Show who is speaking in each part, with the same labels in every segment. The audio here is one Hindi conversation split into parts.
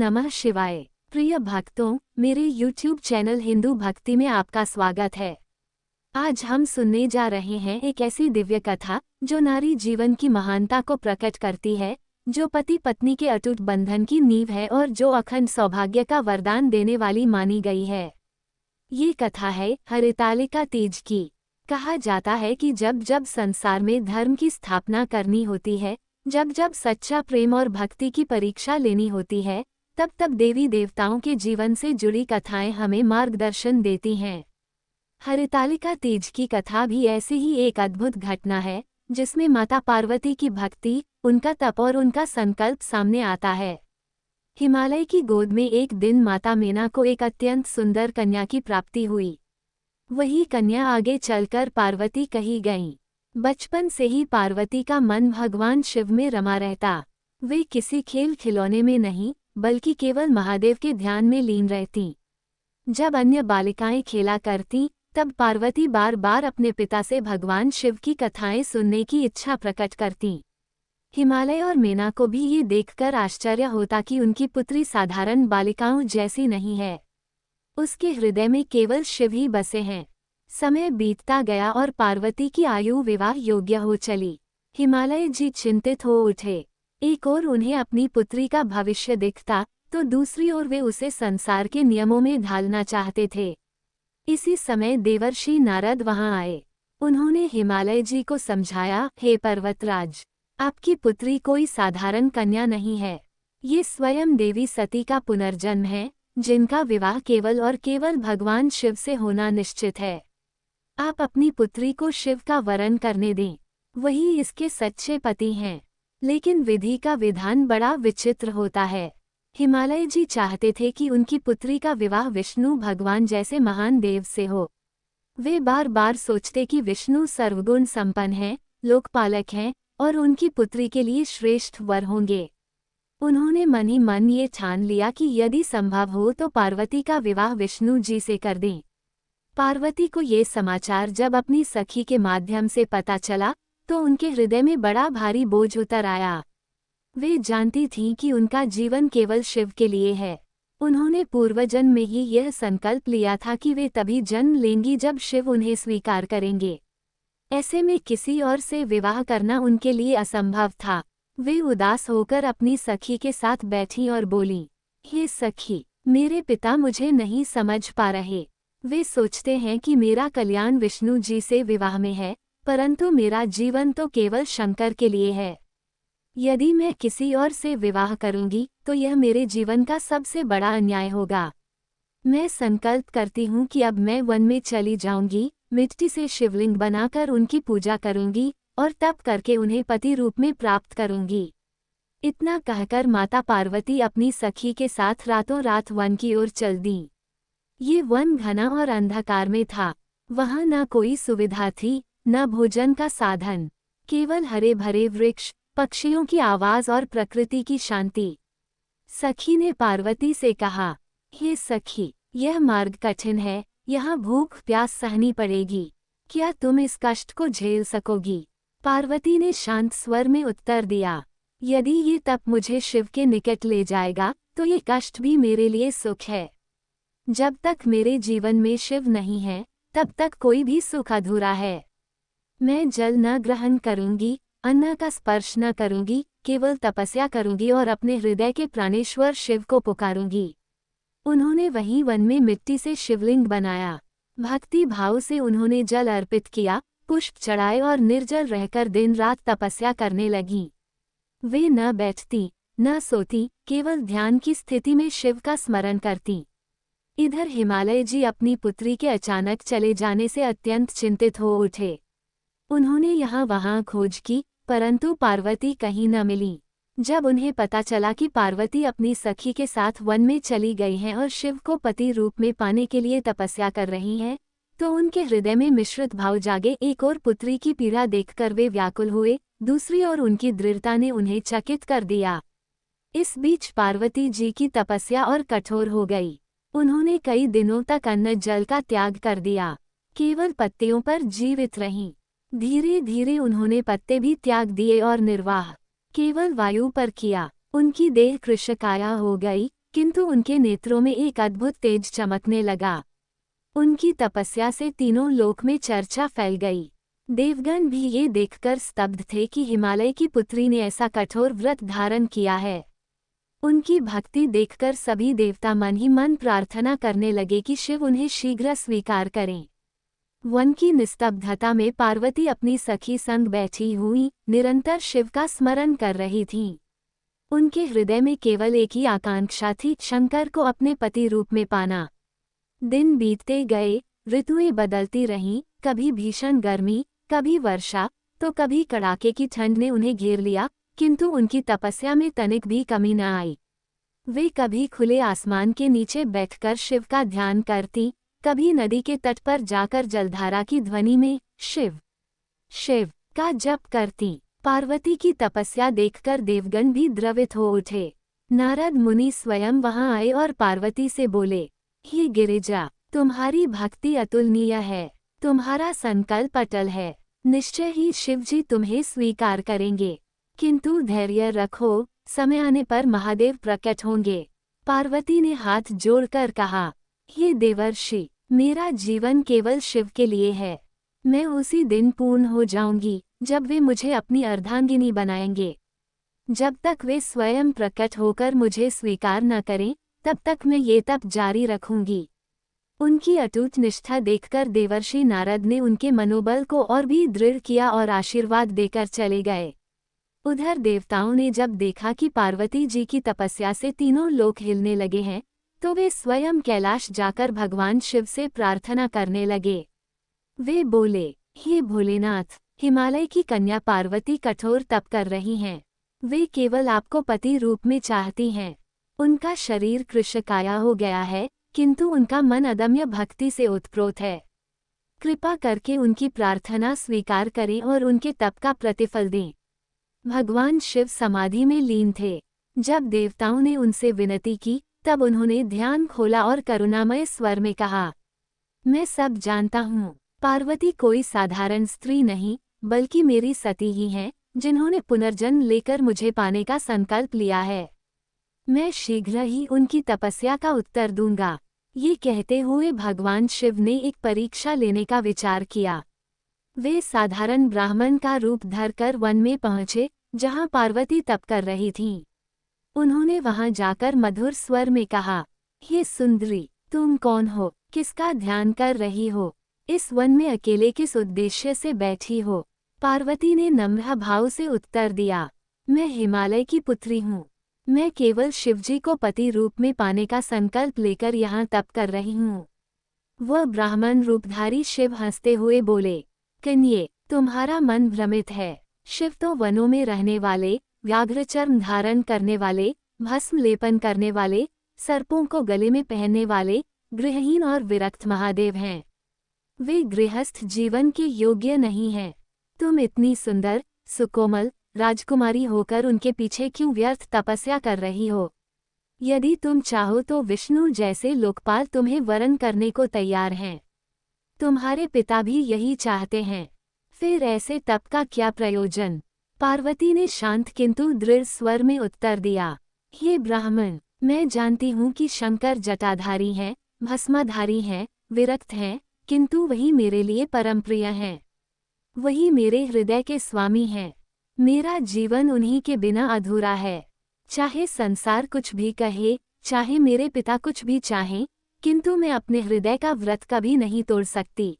Speaker 1: नमः शिवाय। प्रिय भक्तों, मेरे YouTube चैनल हिंदू भक्ति में आपका स्वागत है। आज हम सुनने जा रहे हैं एक ऐसी दिव्य कथा जो नारी जीवन की महानता को प्रकट करती है, जो पति पत्नी के अटूट बंधन की नींव है और जो अखंड सौभाग्य का वरदान देने वाली मानी गई है। ये कथा है हरितालिका तीज की। कहा जाता है कि जब जब संसार में धर्म की स्थापना करनी होती है, जब जब सच्चा प्रेम और भक्ति की परीक्षा लेनी होती है, तब तब देवी देवताओं के जीवन से जुड़ी कथाएं हमें मार्गदर्शन देती हैं। हरितालिका तीज की कथा भी ऐसी ही एक अद्भुत घटना है, जिसमें माता पार्वती की भक्ति, उनका तप और उनका संकल्प सामने आता है। हिमालय की गोद में एक दिन माता मीना को एक अत्यंत सुंदर कन्या की प्राप्ति हुई। वही कन्या आगे चलकर पार्वती कही गईं। बचपन से ही पार्वती का मन भगवान शिव में रमा रहता। वे किसी खेल खिलौने में नहीं, बल्कि केवल महादेव के ध्यान में लीन रहती। जब अन्य बालिकाएं खेला करती, तब पार्वती बार बार अपने पिता से भगवान शिव की कथाएं सुनने की इच्छा प्रकट करती। हिमालय और मीना को भी ये देखकर आश्चर्य होता कि उनकी पुत्री साधारण बालिकाओं जैसी नहीं है। उसके हृदय में केवल शिव ही बसे हैं। समय बीतता गया और पार्वती की आयु विवाह योग्य हो चली। हिमालय जी चिंतित हो उठे। एक ओर उन्हें अपनी पुत्री का भविष्य दिखता, तो दूसरी ओर वे उसे संसार के नियमों में ढालना चाहते थे। इसी समय देवर्षि नारद वहां आए। उन्होंने हिमालय जी को समझाया, हे पर्वतराज, आपकी पुत्री कोई साधारण कन्या नहीं है। ये स्वयं देवी सती का पुनर्जन्म है, जिनका विवाह केवल और केवल भगवान शिव से होना निश्चित है। आप अपनी पुत्री को शिव का वरण करने दें, वही इसके सच्चे पति हैं। लेकिन विधि का विधान बड़ा विचित्र होता है। हिमालय जी चाहते थे कि उनकी पुत्री का विवाह विष्णु भगवान जैसे महान देव से हो। वे बार बार सोचते कि विष्णु सर्वगुण संपन्न हैं, लोकपालक हैं और उनकी पुत्री के लिए श्रेष्ठ वर होंगे। उन्होंने मन ही मन ये ठान लिया कि यदि संभव हो तो पार्वती का विवाह विष्णु जी से कर दें। पार्वती को ये समाचार जब अपनी सखी के माध्यम से पता चला, तो उनके हृदय में बड़ा भारी बोझ उतर आया। वे जानती थीं कि उनका जीवन केवल शिव के लिए है। उन्होंने पूर्वजन्म में ही यह संकल्प लिया था कि वे तभी जन्म लेंगी जब शिव उन्हें स्वीकार करेंगे। ऐसे में किसी और से विवाह करना उनके लिए असंभव था। वे उदास होकर अपनी सखी के साथ बैठीं और बोलीं, हे सखी, मेरे पिता मुझे नहीं समझ पा रहे। वे सोचते हैं कि मेरा कल्याण विष्णु जी से विवाह में है, परंतु मेरा जीवन तो केवल शंकर के लिए है। यदि मैं किसी और से विवाह करूंगी, तो यह मेरे जीवन का सबसे बड़ा अन्याय होगा। मैं संकल्प करती हूँ कि अब मैं वन में चली जाऊंगी, मिट्टी से शिवलिंग बनाकर उनकी पूजा करूंगी और तप करके उन्हें पति रूप में प्राप्त करूंगी। इतना कहकर माता पार्वती अपनी सखी के साथ रातों रात वन की ओर चल दीं। ये वन घना और अंधकार में था। वहां न कोई सुविधा थी, न भोजन का साधन, केवल हरे भरे वृक्ष, पक्षियों की आवाज और प्रकृति की शांति। सखी ने पार्वती से कहा, हे सखी, यह मार्ग कठिन है, यहाँ भूख प्यास सहनी पड़ेगी। क्या तुम इस कष्ट को झेल सकोगी? पार्वती ने शांत स्वर में उत्तर दिया, यदि ये तप मुझे शिव के निकट ले जाएगा, तो ये कष्ट भी मेरे लिए सुख है। जब तक मेरे जीवन में शिव नहीं है, तब तक कोई भी सुख अधूरा है। मैं जल न ग्रहण करूंगी, अन्न का स्पर्श न करूंगी, केवल तपस्या करूंगी और अपने हृदय के प्राणेश्वर शिव को पुकारूंगी। उन्होंने वहीं वन में मिट्टी से शिवलिंग बनाया। भक्ति भाव से उन्होंने जल अर्पित किया, पुष्प चढ़ाए और निर्जल रहकर दिन रात तपस्या करने लगीं। वे न बैठती, न सोती, केवल ध्यान की स्थिति में शिव का स्मरण करती। इधर हिमालय जी अपनी पुत्री के अचानक चले जाने से अत्यंत चिंतित हो उठे। उन्होंने यहाँ वहाँ खोज की, परंतु पार्वती कहीं न मिली। जब उन्हें पता चला कि पार्वती अपनी सखी के साथ वन में चली गई हैं और शिव को पति रूप में पाने के लिए तपस्या कर रही हैं, तो उनके हृदय में मिश्रित भाव जागे। एक ओर पुत्री की पीड़ा देखकर वे व्याकुल हुए, दूसरी ओर उनकी दृढ़ता ने उन्हें चकित कर दिया। इस बीच पार्वती जी की तपस्या और कठोर हो गई। उन्होंने कई दिनों तक अन्न जल का त्याग कर दिया, केवल पत्तियों पर जीवित रहीं। धीरे धीरे उन्होंने पत्ते भी त्याग दिए और निर्वाह केवल वायु पर किया। उनकी देह कृशकाया हो गई, किंतु उनके नेत्रों में एक अद्भुत तेज चमकने लगा। उनकी तपस्या से तीनों लोक में चर्चा फैल गई। देवगण भी ये देखकर स्तब्ध थे कि हिमालय की पुत्री ने ऐसा कठोर व्रत धारण किया है। उनकी भक्ति देखकर सभी देवता मन ही मन प्रार्थना करने लगे कि शिव उन्हें शीघ्र स्वीकार करें। वन की निस्तब्धता में पार्वती अपनी सखी संग बैठी हुई निरंतर शिव का स्मरण कर रही थीं। उनके हृदय में केवल एक ही आकांक्षा थी, शंकर को अपने पति रूप में पाना। दिन बीतते गए, ऋतुएं बदलती रहीं, कभी भीषण गर्मी, कभी वर्षा, तो कभी कड़ाके की ठंड ने उन्हें घेर लिया, किंतु उनकी तपस्या में तनिक भी कमी न आई। वे कभी खुले आसमान के नीचे बैठकर शिव का ध्यान करती, कभी नदी के तट पर जाकर जलधारा की ध्वनि में शिव शिव का जप करती। पार्वती की तपस्या देखकर देवगण भी द्रवित हो उठे। नारद मुनि स्वयं वहां आए और पार्वती से बोले, हे गिरिजा, तुम्हारी भक्ति अतुलनीय है, तुम्हारा संकल्प अटल है, निश्चय ही शिवजी तुम्हें स्वीकार करेंगे। किंतु धैर्य रखो, समय आने पर महादेव प्रकट होंगे। पार्वती ने हाथ जोड़कर कहा, हे देवर्षि, मेरा जीवन केवल शिव के लिए है। मैं उसी दिन पूर्ण हो जाऊंगी जब वे मुझे अपनी अर्धांगिनी बनाएंगे। जब तक वे स्वयं प्रकट होकर मुझे स्वीकार न करें, तब तक मैं ये तप जारी रखूंगी। उनकी अटूट निष्ठा देखकर देवर्षि नारद ने उनके मनोबल को और भी दृढ़ किया और आशीर्वाद देकर चले गए। उधर देवताओं ने जब देखा कि पार्वती जी की तपस्या से तीनों लोक हिलने लगे हैं, तो वे स्वयं कैलाश जाकर भगवान शिव से प्रार्थना करने लगे। वे बोले, हे भोलेनाथ, हिमालय की कन्या पार्वती कठोर तप कर रही हैं। वे केवल आपको पति रूप में चाहती हैं। उनका शरीर कृशकाया हो गया है, किंतु उनका मन अदम्य भक्ति से उत्प्रोत है। कृपा करके उनकी प्रार्थना स्वीकार करें और उनके तप का प्रतिफल दें। भगवान शिव समाधि में लीन थे। जब देवताओं ने उनसे विनती की, तब उन्होंने ध्यान खोला और करुणामय स्वर में कहा, मैं सब जानता हूँ। पार्वती कोई साधारण स्त्री नहीं, बल्कि मेरी सती ही हैं, जिन्होंने पुनर्जन्म लेकर मुझे पाने का संकल्प लिया है। मैं शीघ्र ही उनकी तपस्या का उत्तर दूंगा। ये कहते हुए भगवान शिव ने एक परीक्षा लेने का विचार किया। वे साधारण ब्राह्मण का रूप धरकर वन में पहुंचे, जहां पार्वती तप कर रही थीं। उन्होंने वहां जाकर मधुर स्वर में कहा, हे सुंदरी, तुम कौन हो, किसका ध्यान कर रही हो, इस वन में अकेले किस उद्देश्य से बैठी हो। पार्वती ने नम्र भाव से उत्तर दिया, मैं हिमालय की पुत्री हूँ। मैं केवल शिवजी को पति रूप में पाने का संकल्प लेकर यहाँ तप कर रही हूँ। वह ब्राह्मण रूपधारी शिव हंसते हुए बोले, कन्ये, तुम्हारा मन भ्रमित है। शिव तो वनों में रहने वाले, व्याघ्रचर्म धारण करने वाले, भस्म लेपन करने वाले, सर्पों को गले में पहनने वाले, गृहहीन और विरक्त महादेव हैं। वे गृहस्थ जीवन के योग्य नहीं हैं। तुम इतनी सुंदर, सुकोमल राजकुमारी होकर उनके पीछे क्यों व्यर्थ तपस्या कर रही हो? यदि तुम चाहो तो विष्णु जैसे लोकपाल तुम्हें वरण करने को तैयार हैं। तुम्हारे पिता भी यही चाहते हैं। फिर ऐसे तप का क्या प्रयोजन? पार्वती ने शांत किंतु दृढ़ स्वर में उत्तर दिया, हे ब्राह्मण, मैं जानती हूँ कि शंकर जटाधारी हैं, भस्माधारी हैं, विरक्त हैं, किंतु वही मेरे लिए परम प्रिय हैं। वही मेरे हृदय के स्वामी हैं। मेरा जीवन उन्हीं के बिना अधूरा है। चाहे संसार कुछ भी कहे, चाहे मेरे पिता कुछ भी चाहें, किंतु मैं अपने हृदय का व्रत कभी नहीं तोड़ सकती।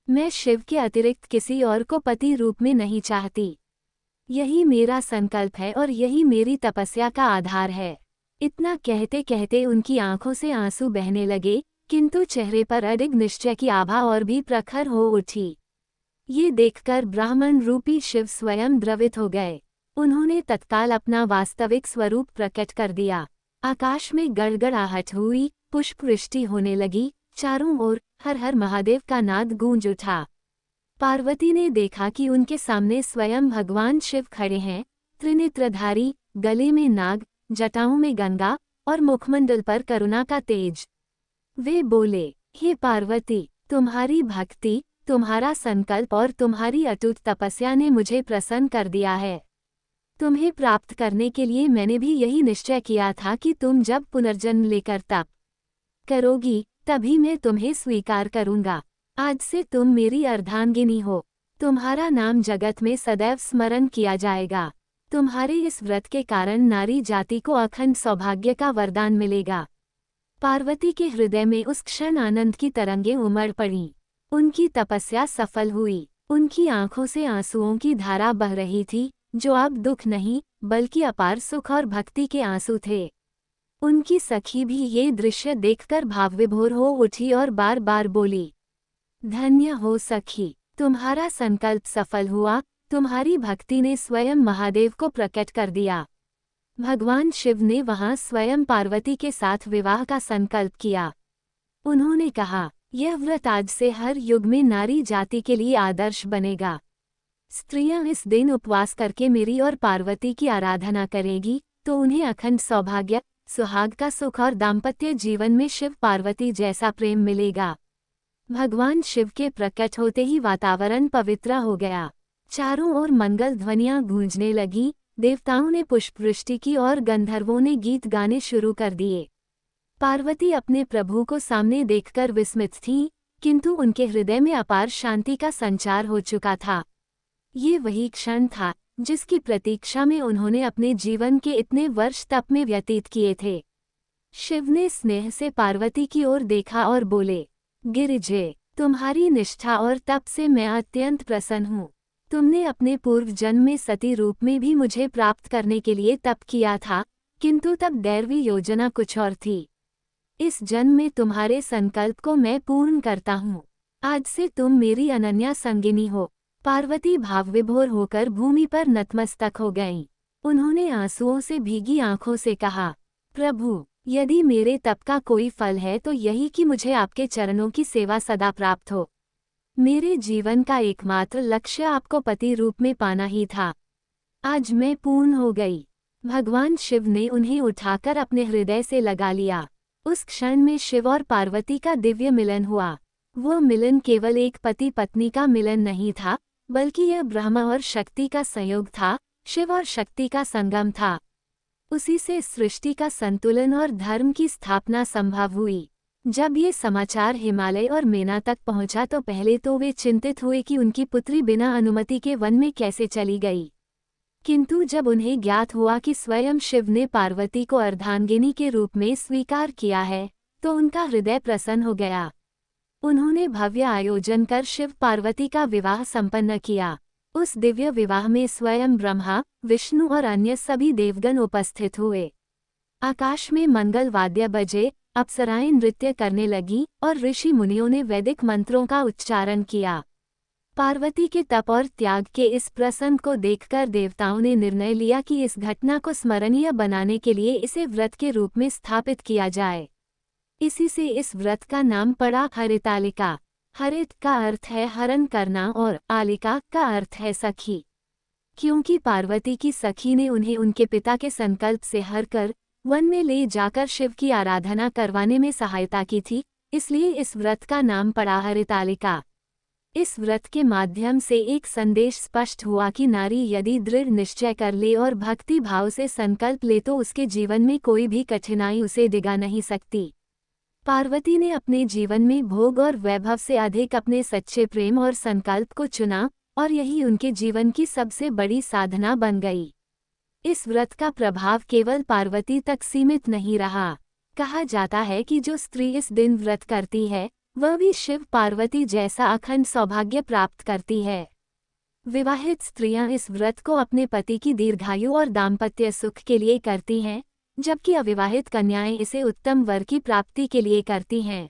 Speaker 1: मैं शिव के अतिरिक्त किसी और को पति रूप में नहीं चाहती। यही मेरा संकल्प है और यही मेरी तपस्या का आधार है। इतना कहते कहते उनकी आंखों से आंसू बहने लगे, किंतु चेहरे पर अडिग निश्चय की आभा और भी प्रखर हो उठी। ये देखकर ब्राह्मण रूपी शिव स्वयं द्रवित हो गए। उन्होंने तत्काल अपना वास्तविक स्वरूप प्रकट कर दिया। आकाश में गड़गड़ाहट हुई, पुष्पवृष्टि होने लगी, चारों ओर हर हर महादेव का नाद गूंज उठा। पार्वती ने देखा कि उनके सामने स्वयं भगवान शिव खड़े हैं, त्रिनेत्रधारी, गले में नाग, जटाओं में गंगा और मुखमंडल पर करुणा का तेज। वे बोले, हे पार्वती, तुम्हारी भक्ति, तुम्हारा संकल्प और तुम्हारी अटूट तपस्या ने मुझे प्रसन्न कर दिया है। तुम्हें प्राप्त करने के लिए मैंने भी यही निश्चय किया था कि तुम जब पुनर्जन्म लेकर तप करोगी तभी मैं तुम्हें स्वीकार करूंगा। आज से तुम मेरी अर्धांगिनी हो। तुम्हारा नाम जगत में सदैव स्मरण किया जाएगा। तुम्हारे इस व्रत के कारण नारी जाति को अखंड सौभाग्य का वरदान मिलेगा। पार्वती के हृदय में उस क्षण आनंद की तरंगें उमड़ पड़ीं। उनकी तपस्या सफल हुई। उनकी आंखों से आंसुओं की धारा बह रही थी, जो अब दुख नहीं बल्कि अपार सुख और भक्ति के आंसू थे। उनकी सखी भी ये दृश्य देखकर भावविभोर हो उठी और बार बार बोली, धन्य हो सखी, तुम्हारा संकल्प सफल हुआ। तुम्हारी भक्ति ने स्वयं महादेव को प्रकट कर दिया। भगवान शिव ने वहां स्वयं पार्वती के साथ विवाह का संकल्प किया। उन्होंने कहा, यह व्रत आज से हर युग में नारी जाति के लिए आदर्श बनेगा। स्त्रियां इस दिन उपवास करके मेरी और पार्वती की आराधना करेगी तो उन्हें अखंड सौभाग्य, सुहाग का सुख और दाम्पत्य जीवन में शिव पार्वती जैसा प्रेम मिलेगा। भगवान शिव के प्रकट होते ही वातावरण पवित्र हो गया। चारों ओर मंगल ध्वनियां गूंजने लगी। देवताओं ने पुष्पवृष्टि की और गंधर्वों ने गीत गाने शुरू कर दिए। पार्वती अपने प्रभु को सामने देखकर विस्मित थीं, किंतु उनके हृदय में अपार शांति का संचार हो चुका था। ये वही क्षण था जिसकी प्रतीक्षा में उन्होंने अपने जीवन के इतने वर्ष तप में व्यतीत किए थे। शिव ने स्नेह से पार्वती की ओर देखा और बोले, गिरिजे, तुम्हारी निष्ठा और तप से मैं अत्यंत प्रसन्न हूँ। तुमने अपने पूर्व जन्म में सती रूप में भी मुझे प्राप्त करने के लिए तप किया था, किंतु तब दैवी योजना कुछ और थी। इस जन्म में तुम्हारे संकल्प को मैं पूर्ण करता हूँ। आज से तुम मेरी अनन्या संगिनी हो। पार्वती भावविभोर होकर भूमि पर नतमस्तक हो गईं। उन्होंने आंसुओं से भीगी आंखों से कहा, प्रभु, यदि मेरे तप का कोई फल है तो यही कि मुझे आपके चरणों की सेवा सदा प्राप्त हो। मेरे जीवन का एकमात्र लक्ष्य आपको पति रूप में पाना ही था। आज मैं पूर्ण हो गई। भगवान शिव ने उन्हें उठाकर अपने हृदय से लगा लिया। उस क्षण में शिव और पार्वती का दिव्य मिलन हुआ। वो मिलन केवल एक पति पत्नी का मिलन नहीं था, बल्कि यह ब्रह्मा और शक्ति का संयोग था, शिव और शक्ति का संगम था। उसी से सृष्टि का संतुलन और धर्म की स्थापना संभव हुई। जब ये समाचार हिमालय और मेना तक पहुंचा तो पहले तो वे चिंतित हुए कि उनकी पुत्री बिना अनुमति के वन में कैसे चली गई, किंतु जब उन्हें ज्ञात हुआ कि स्वयं शिव ने पार्वती को अर्धांगिनी के रूप में स्वीकार किया है तो उनका हृदय प्रसन्न हो गया। उन्होंने भव्य आयोजन कर शिव पार्वती का विवाह संपन्न किया। उस दिव्य विवाह में स्वयं ब्रह्मा, विष्णु और अन्य सभी देवगण उपस्थित हुए। आकाश में मंगल वाद्य बजे, अप्सराएं नृत्य करने लगी और ऋषि मुनियों ने वैदिक मंत्रों का उच्चारण किया। पार्वती के तप और त्याग के इस प्रसंग को देखकर देवताओं ने निर्णय लिया कि इस घटना को स्मरणीय बनाने के लिए इसे व्रत के रूप में स्थापित किया जाए। इसी से इस व्रत का नाम पड़ा हरितालिका। हरित का अर्थ है हरण करना और आलिका का अर्थ है सखी। क्योंकि पार्वती की सखी ने उन्हें उनके पिता के संकल्प से हरकर वन में ले जाकर शिव की आराधना करवाने में सहायता की थी, इसलिए इस व्रत का नाम पड़ा हरितालिका। इस व्रत के माध्यम से एक संदेश स्पष्ट हुआ कि नारी यदि दृढ़ निश्चय कर ले और भक्ति भाव से संकल्प ले तो उसके जीवन में कोई भी कठिनाई उसे डिगा नहीं सकती। पार्वती ने अपने जीवन में भोग और वैभव से अधिक अपने सच्चे प्रेम और संकल्प को चुना और यही उनके जीवन की सबसे बड़ी साधना बन गई। इस व्रत का प्रभाव केवल पार्वती तक सीमित नहीं रहा। कहा जाता है कि जो स्त्री इस दिन व्रत करती है वह भी शिव पार्वती जैसा अखंड सौभाग्य प्राप्त करती है। विवाहित स्त्रियां इस व्रत को अपने पति की दीर्घायु और दाम्पत्य सुख के लिए करती हैं, जबकि अविवाहित कन्याएं इसे उत्तम वर की प्राप्ति के लिए करती हैं।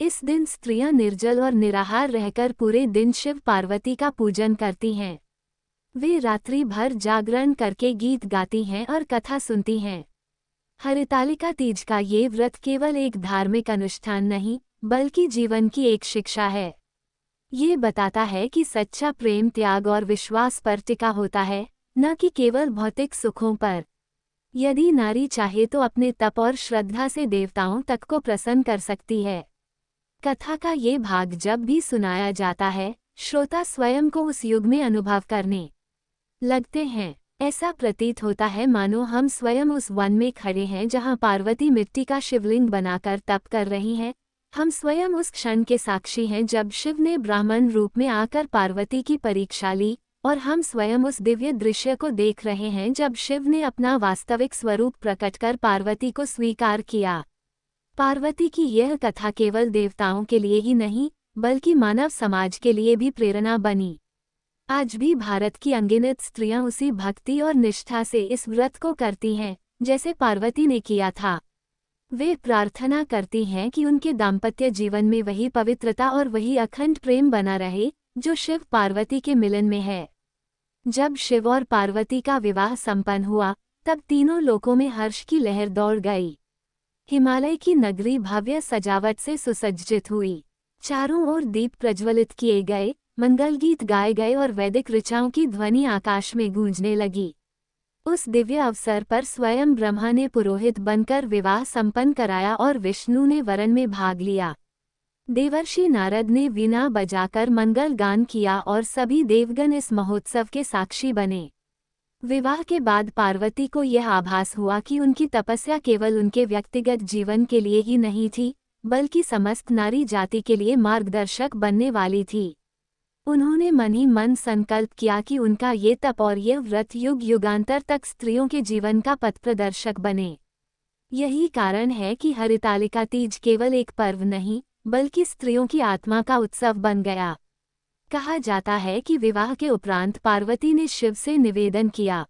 Speaker 1: इस दिन स्त्रियां निर्जल और निराहार रहकर पूरे दिन शिव पार्वती का पूजन करती हैं। वे रात्रि भर जागरण करके गीत गाती हैं और कथा सुनती हैं। हरितालिका तीज का ये व्रत केवल एक धार्मिक अनुष्ठान नहीं, बल्कि जीवन की एक शिक्षा है। ये बताता है कि सच्चा प्रेम त्याग और विश्वास पर टिका होता है, न कि केवल भौतिक सुखों पर। यदि नारी चाहे तो अपने तप और श्रद्धा से देवताओं तक को प्रसन्न कर सकती है। कथा का ये भाग जब भी सुनाया जाता है, श्रोता स्वयं को उस युग में अनुभव करने लगते हैं। ऐसा प्रतीत होता है मानो हम स्वयं उस वन में खड़े हैं जहां पार्वती मिट्टी का शिवलिंग बनाकर तप कर रही हैं। हम स्वयं उस क्षण के साक्षी हैं जब शिव ने ब्राह्मण रूप में आकर पार्वती की परीक्षा ली, और हम स्वयं उस दिव्य दृश्य को देख रहे हैं जब शिव ने अपना वास्तविक स्वरूप प्रकट कर पार्वती को स्वीकार किया। पार्वती की यह कथा केवल देवताओं के लिए ही नहीं, बल्कि मानव समाज के लिए भी प्रेरणा बनी। आज भी भारत की अनगिनत स्त्रियां उसी भक्ति और निष्ठा से इस व्रत को करती हैं, जैसे पार्वती ने किया था। वे प्रार्थना करती हैं कि उनके दाम्पत्य जीवन में वही पवित्रता और वही अखंड प्रेम बना रहे, जो शिव पार्वती के मिलन में है। जब शिव और पार्वती का विवाह संपन्न हुआ, तब तीनों लोकों में हर्ष की लहर दौड़ गई। हिमालय की नगरी भव्य सजावट से सुसज्जित हुई। चारों ओर दीप प्रज्वलित किए गए, मंगल गीत गाए गए और वैदिक ऋचाओं की ध्वनि आकाश में गूंजने लगी। उस दिव्य अवसर पर स्वयं ब्रह्मा ने पुरोहित बनकर विवाह संपन्न कराया और विष्णु ने वरण में भाग लिया। देवर्षि नारद ने वीणा बजाकर मंगल गान किया और सभी देवगण इस महोत्सव के साक्षी बने। विवाह के बाद पार्वती को यह आभास हुआ कि उनकी तपस्या केवल उनके व्यक्तिगत जीवन के लिए ही नहीं थी, बल्कि समस्त नारी जाति के लिए मार्गदर्शक बनने वाली थी। उन्होंने मन ही मन संकल्प किया कि उनका ये तप और ये व्रत युग युगांतर तक स्त्रियों के जीवन का पथ प्रदर्शक बने। यही कारण है कि हरितालिका तीज केवल एक पर्व नहीं, बल्कि स्त्रियों की आत्मा का उत्सव बन गया। कहा जाता है कि विवाह के उपरांत पार्वती ने शिव से निवेदन किया,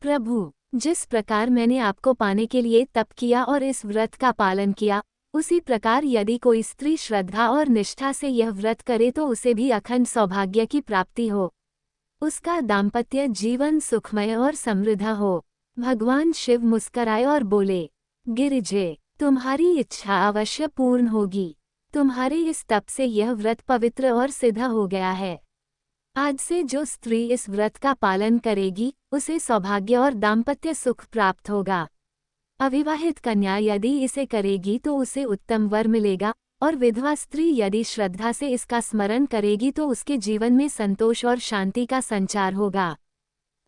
Speaker 1: प्रभु, जिस प्रकार मैंने आपको पाने के लिए तप किया और इस व्रत का पालन किया, उसी प्रकार यदि कोई स्त्री श्रद्धा और निष्ठा से यह व्रत करे तो उसे भी अखंड सौभाग्य की प्राप्ति हो, उसका दाम्पत्य जीवन सुखमय और समृद्ध हो। भगवान शिव मुस्कराए और बोले, गिरिजे, तुम्हारी इच्छा अवश्य पूर्ण होगी। तुम्हारे इस तप से यह व्रत पवित्र और सिद्ध हो गया है। आज से जो स्त्री इस व्रत का पालन करेगी, उसे सौभाग्य और दाम्पत्य सुख प्राप्त होगा। अविवाहित कन्या यदि इसे करेगी तो उसे उत्तम वर मिलेगा, और विधवा स्त्री यदि श्रद्धा से इसका स्मरण करेगी तो उसके जीवन में संतोष और शांति का संचार होगा।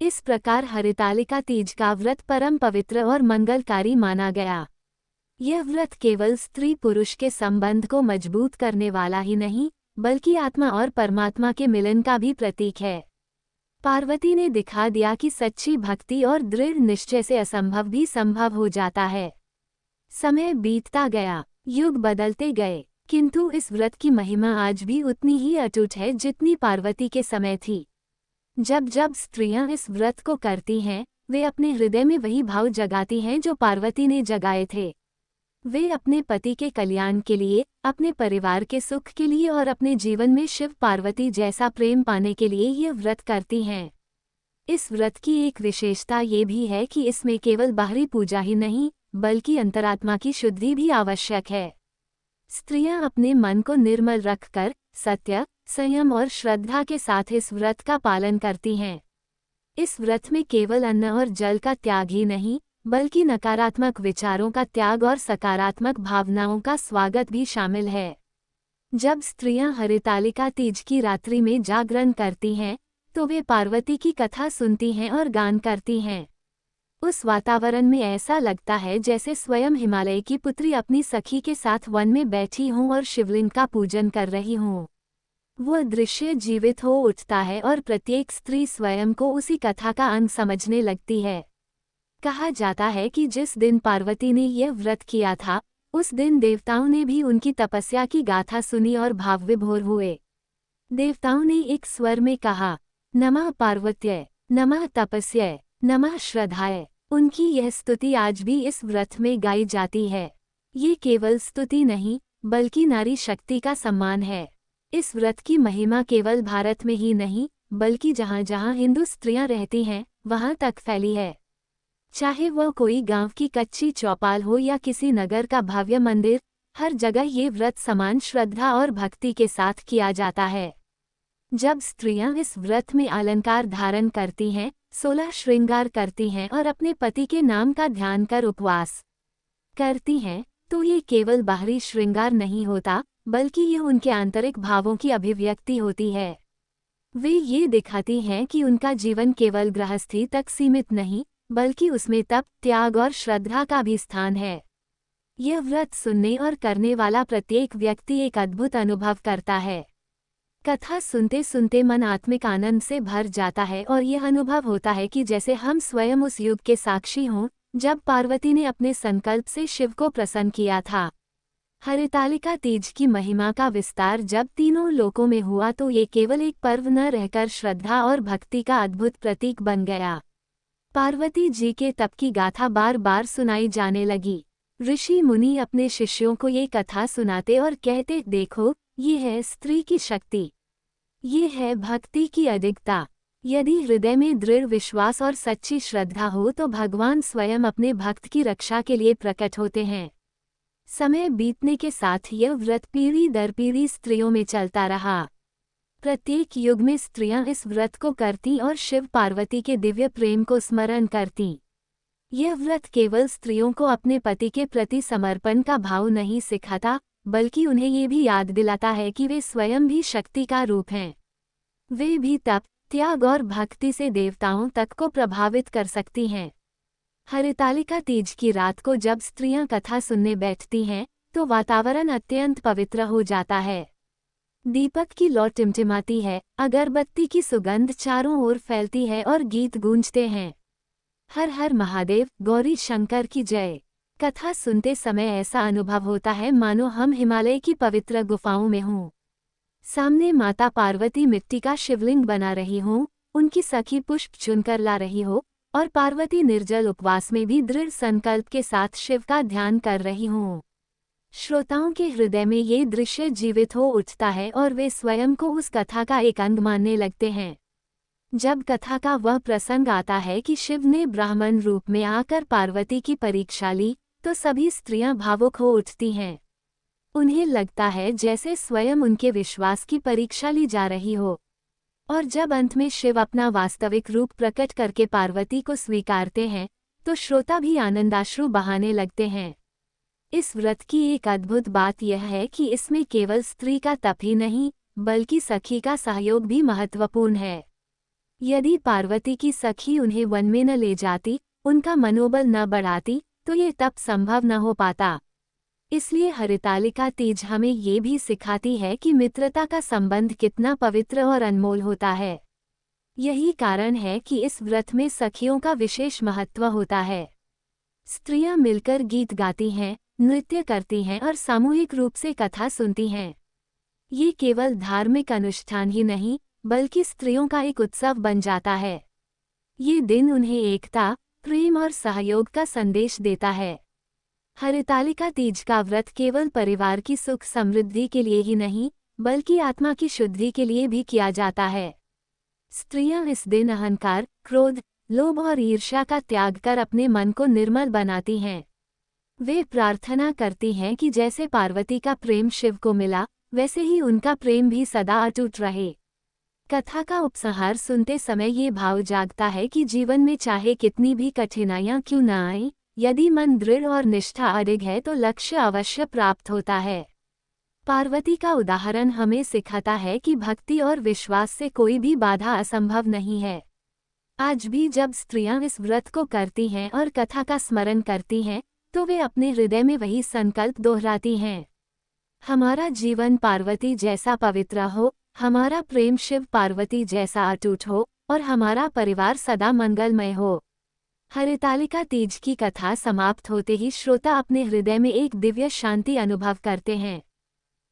Speaker 1: इस प्रकार हरितालिका तीज का व्रत परम पवित्र और मंगलकारी माना गया। यह व्रत केवल स्त्री पुरुष के संबंध को मजबूत करने वाला ही नहीं, बल्कि आत्मा और परमात्मा के मिलन का भी प्रतीक है। पार्वती ने दिखा दिया कि सच्ची भक्ति और दृढ़ निश्चय से असंभव भी संभव हो जाता है। समय बीतता गया, युग बदलते गए, किंतु इस व्रत की महिमा आज भी उतनी ही अटूट है जितनी पार्वती के समय थी। जब जब स्त्रियां इस व्रत को करती हैं, वे अपने हृदय में वही भाव जगाती हैं जो पार्वती ने जगाए थे। वे अपने पति के कल्याण के लिए, अपने परिवार के सुख के लिए और अपने जीवन में शिव पार्वती जैसा प्रेम पाने के लिए यह व्रत करती हैं। इस व्रत की एक विशेषता ये भी है कि इसमें केवल बाहरी पूजा ही नहीं, बल्कि अंतरात्मा की शुद्धि भी आवश्यक है। स्त्रियां अपने मन को निर्मल रखकर सत्य, संयम और श्रद्धा के साथ इस व्रत का पालन करती हैं। इस व्रत में केवल अन्न और जल का त्याग ही नहीं, बल्कि नकारात्मक विचारों का त्याग और सकारात्मक भावनाओं का स्वागत भी शामिल है। जब स्त्रियां हरितालिका तीज की रात्रि में जागरण करती हैं, तो वे पार्वती की कथा सुनती हैं और गान करती हैं। उस वातावरण में ऐसा लगता है जैसे स्वयं हिमालय की पुत्री अपनी सखी के साथ वन में बैठी हों और शिवलिंग का पूजन कर रही हों। वह दृश्य जीवित हो उठता है और प्रत्येक स्त्री स्वयं को उसी कथा का अंग समझने लगती है। कहा जाता है कि जिस दिन पार्वती ने यह व्रत किया था, उस दिन देवताओं ने भी उनकी तपस्या की गाथा सुनी और भावविभोर हुए। देवताओं ने एक स्वर में कहा, नमः पार्वत्यै, नमः तपस्यै, नमः श्रद्धायै। उनकी यह स्तुति आज भी इस व्रत में गाई जाती है। ये केवल स्तुति नहीं, बल्कि नारी शक्ति का सम्मान है। इस व्रत की महिमा केवल भारत में ही नहीं, बल्कि जहाँ जहाँ हिंदू स्त्रियां रहती हैं, वहाँ तक फैली है। चाहे वह कोई गांव की कच्ची चौपाल हो या किसी नगर का भव्य मंदिर, हर जगह ये व्रत समान श्रद्धा और भक्ति के साथ किया जाता है। जब स्त्रियां इस व्रत में अलंकार धारण करती हैं, 16 श्रृंगार करती हैं और अपने पति के नाम का ध्यान कर उपवास करती हैं, तो ये केवल बाहरी श्रृंगार नहीं होता, बल्कि यह उनके आंतरिक भावों की अभिव्यक्ति होती है। वे ये दिखाती हैं कि उनका जीवन केवल गृहस्थी तक सीमित नहीं, बल्कि उसमें तप, त्याग और श्रद्धा का भी स्थान है। यह व्रत सुनने और करने वाला प्रत्येक व्यक्ति एक अद्भुत अनुभव करता है। कथा सुनते सुनते मन आत्मिक आनंद से भर जाता है और यह अनुभव होता है कि जैसे हम स्वयं उस युग के साक्षी हों जब पार्वती ने अपने संकल्प से शिव को प्रसन्न किया था। हरितालिका तीज की महिमा का विस्तार जब तीनों लोकों में हुआ तो ये केवल एक पर्व न रहकर श्रद्धा और भक्ति का अद्भुत प्रतीक बन गया। पार्वती जी के तप की गाथा बार बार सुनाई जाने लगी। ऋषि मुनि अपने शिष्यों को ये कथा सुनाते और कहते, देखो, ये है स्त्री की शक्ति, ये है भक्ति की अधिकता। यदि हृदय में दृढ़ विश्वास और सच्ची श्रद्धा हो तो भगवान स्वयं अपने भक्त की रक्षा के लिए प्रकट होते हैं। समय बीतने के साथ यह व्रत पीढ़ी दर पीढ़ी स्त्रियों में चलता रहा। प्रत्येक युग में स्त्रियां इस व्रत को करती और शिव पार्वती के दिव्य प्रेम को स्मरण करती। यह व्रत केवल स्त्रियों को अपने पति के प्रति समर्पण का भाव नहीं सिखाता, बल्कि उन्हें ये भी याद दिलाता है कि वे स्वयं भी शक्ति का रूप हैं। वे भी तप, त्याग और भक्ति से देवताओं तक को प्रभावित कर सकती हैं। हरितालिका तीज की रात को जब स्त्रियां कथा सुनने बैठती हैं तो वातावरण अत्यंत पवित्र हो जाता है। दीपक की लौ टिमटिमाती है, अगरबत्ती की सुगंध चारों ओर फैलती है और गीत गूंजते हैं। हर हर महादेव, गौरी शंकर की जय। कथा सुनते समय ऐसा अनुभव होता है मानो हम हिमालय की पवित्र गुफाओं में हों। सामने माता पार्वती मिट्टी का शिवलिंग बना रही हों, उनकी सखी पुष्प चुनकर ला रही हो और पार्वती निर्जल उपवास में भी दृढ़ संकल्प के साथ शिव का ध्यान कर रही हों। श्रोताओं के हृदय में ये दृश्य जीवित हो उठता है और वे स्वयं को उस कथा का एक अंग मानने लगते हैं। जब कथा का वह प्रसंग आता है कि शिव ने ब्राह्मण रूप में आकर पार्वती की परीक्षा ली तो सभी स्त्रियां भावुक हो उठती हैं। उन्हें लगता है जैसे स्वयं उनके विश्वास की परीक्षा ली जा रही हो। और जब अंत में शिव अपना वास्तविक रूप प्रकट करके पार्वती को स्वीकारते हैं तो श्रोता भी आनंदाश्रु बहाने लगते हैं। इस व्रत की एक अद्भुत बात यह है कि इसमें केवल स्त्री का तप ही नहीं, बल्कि सखी का सहयोग भी महत्वपूर्ण है। यदि पार्वती की सखी उन्हें वन में न ले जाती, उनका मनोबल न बढ़ाती, तो ये तप संभव न हो पाता। इसलिए हरितालिका तीज हमें ये भी सिखाती है कि मित्रता का संबंध कितना पवित्र और अनमोल होता है। यही कारण है कि इस व्रत में सखियों का विशेष महत्व होता है। स्त्रियां मिलकर गीत गाती हैं, नृत्य करती हैं और सामूहिक रूप से कथा सुनती हैं। ये केवल धार्मिक अनुष्ठान ही नहीं, बल्कि स्त्रियों का एक उत्सव बन जाता है। ये दिन उन्हें एकता, प्रेम और सहयोग का संदेश देता है। हरितालिका तीज का व्रत केवल परिवार की सुख समृद्धि के लिए ही नहीं, बल्कि आत्मा की शुद्धि के लिए भी किया जाता है। स्त्रियां इस दिन अहंकार, क्रोध, लोभ और ईर्ष्या का त्याग कर अपने मन को निर्मल बनाती हैं। वे प्रार्थना करती हैं कि जैसे पार्वती का प्रेम शिव को मिला, वैसे ही उनका प्रेम भी सदा अटूट रहे। कथा का उपसंहार सुनते समय ये भाव जागता है कि जीवन में चाहे कितनी भी कठिनाइयां क्यों न आएं, यदि मन दृढ़ और निष्ठा अडिग है तो लक्ष्य अवश्य प्राप्त होता है। पार्वती का उदाहरण हमें सिखाता है कि भक्ति और विश्वास से कोई भी बाधा असंभव नहीं है। आज भी जब स्त्रियां इस व्रत को करती हैं और कथा का स्मरण करती हैं, तो वे अपने हृदय में वही संकल्प दोहराती हैं। हमारा जीवन पार्वती जैसा पवित्र हो, हमारा प्रेम शिव पार्वती जैसा अटूट हो और हमारा परिवार सदा मंगलमय हो। हरितालिका तीज की कथा समाप्त होते ही श्रोता अपने हृदय में एक दिव्य शांति अनुभव करते हैं।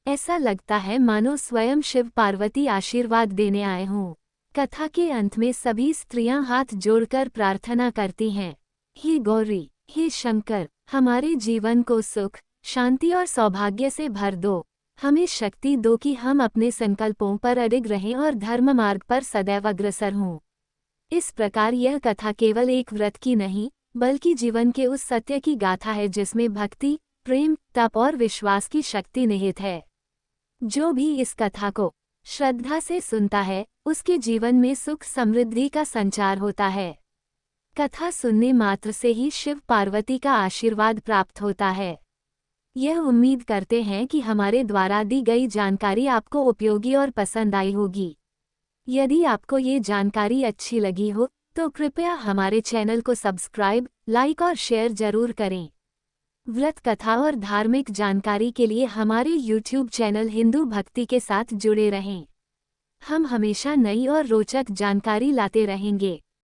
Speaker 1: ऐसा लगता है मानो स्वयं शिव पार्वती आशीर्वाद देने आए हों। कथा के अंत में सभी स्त्रियां हाथ जोड़कर प्रार्थना करती हैं, हे गौरी, हे शंकर, हमारे जीवन को सुख, शांति और सौभाग्य से भर दो। हमें शक्ति दो कि हम अपने संकल्पों पर अडिग रहें और धर्म मार्ग पर सदैव अग्रसर हों। इस प्रकार यह कथा केवल एक व्रत की नहीं, बल्कि जीवन के उस सत्य की गाथा है जिसमें भक्ति, प्रेम, तप और विश्वास की शक्ति निहित है। जो भी इस कथा को श्रद्धा से सुनता है, उसके जीवन में सुख समृद्धि का संचार होता है। कथा सुनने मात्र से ही शिव पार्वती का आशीर्वाद प्राप्त होता है। यह उम्मीद करते हैं कि हमारे द्वारा दी गई जानकारी आपको उपयोगी और पसंद आई होगी। यदि आपको ये जानकारी अच्छी लगी हो तो कृपया हमारे चैनल को सब्सक्राइब, लाइक और शेयर जरूर करें। व्रत कथा और धार्मिक जानकारी के लिए हमारे YouTube चैनल हिंदू भक्ति के साथ जुड़े रहें। हम हमेशा नई और रोचक जानकारी लाते रहेंगे।